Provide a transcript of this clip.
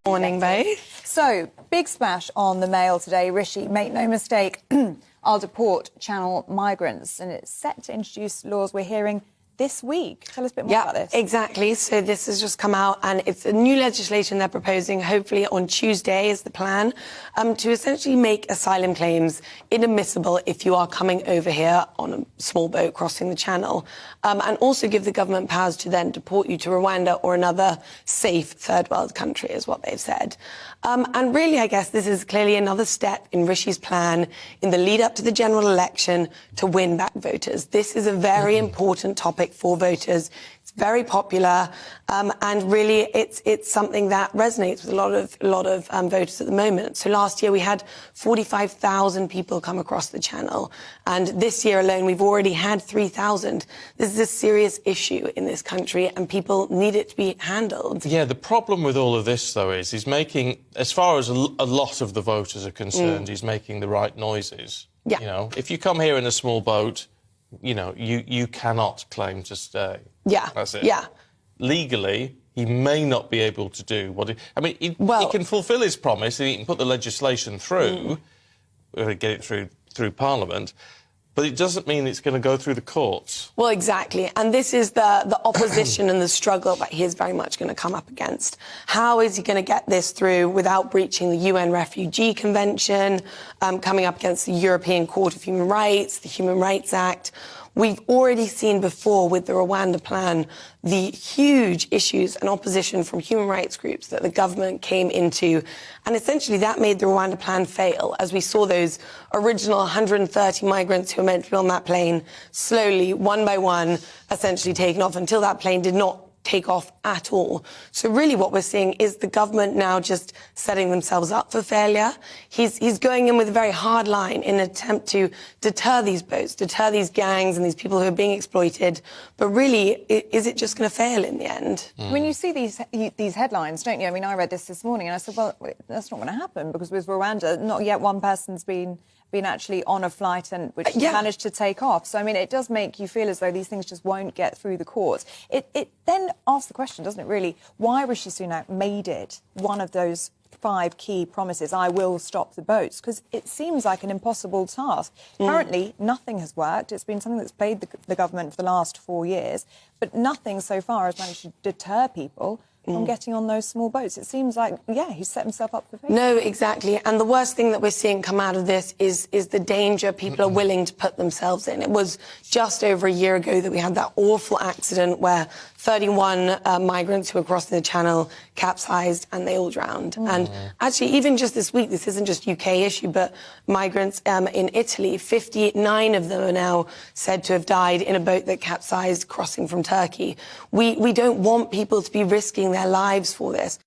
Morning, both. So, big splash on the Mail today. Rishi, make no mistake, I'll deport Channel migrants. And it's set to introduce laws we're hearing this week. Tell us a bit more about this. Exactly. So this has just come out, and it's a new legislation they're proposing, hopefully on Tuesday is the plan, to essentially make asylum claims inadmissible if you are coming over here on a small boat crossing the channel, and also give the government powers to then deport you to Rwanda or another safe third world country, is what they've said. And really, I guess this is clearly another step in Rishi's plan in the lead up to the general election to win back voters. This is a very important topic for voters. It's very popular, and really it's something that resonates with a lot of voters at the moment. So last year we had 45,000 people come across the channel, and this year alone we've already had 3,000. This is a serious issue in this country, and people need it to be handled. Yeah, the problem with all of this, though, is he's making, as far as a lot of the voters are concerned, he's making the right noises. Yeah. You know, if you come here in a small boat, you know, you cannot claim to stay. Yeah. That's it. Yeah. Legally, he may not be able to do what he can fulfil his promise and he can put the legislation through, get it through Parliament, but it doesn't mean it's going to go through the courts. Well, exactly. And this is the opposition and the struggle that he is very much going to come up against. How is he going to get this through without breaching the UN Refugee Convention, coming up against the European Court of Human Rights, the Human Rights Act? We've already seen before with the Rwanda plan the huge issues and opposition from human rights groups that the government came into. And essentially that made the Rwanda plan fail, as we saw those original 130 migrants who were meant to be on that plane slowly, one by one, essentially taken off until that plane did not take off at all. So really what we're seeing is the government now just setting themselves up for failure. He's going in with a very hard line in an attempt to deter these boats, deter these gangs and these people who are being exploited. But really, is it just going to fail in the end? When you see these headlines, don't you? I mean, I read this morning and I said, well, that's not going to happen, because with Rwanda, not yet one person's been actually on a flight and which managed to take off. So, I mean, it does make you feel as though these things just won't get through the courts. It then asks the question, doesn't it, really, why Rishi Sunak made it one of those 5 key promises, I will stop the boats, because it seems like an impossible task. Currently, nothing has worked. It's been something that's plagued the government for the last 4 years, but nothing so far has managed to deter people from getting on those small boats. It seems like, he's set himself up for failure. No, exactly. And the worst thing that we're seeing come out of this is the danger people are willing to put themselves in. It was just over a year ago that we had that awful accident where 31 migrants who were crossing the channel capsized and they all drowned. And actually, even just this week, this isn't just UK issue, but migrants in Italy, 59 of them are now said to have died in a boat that capsized crossing from Turkey. We don't want people to be risking their lives for this.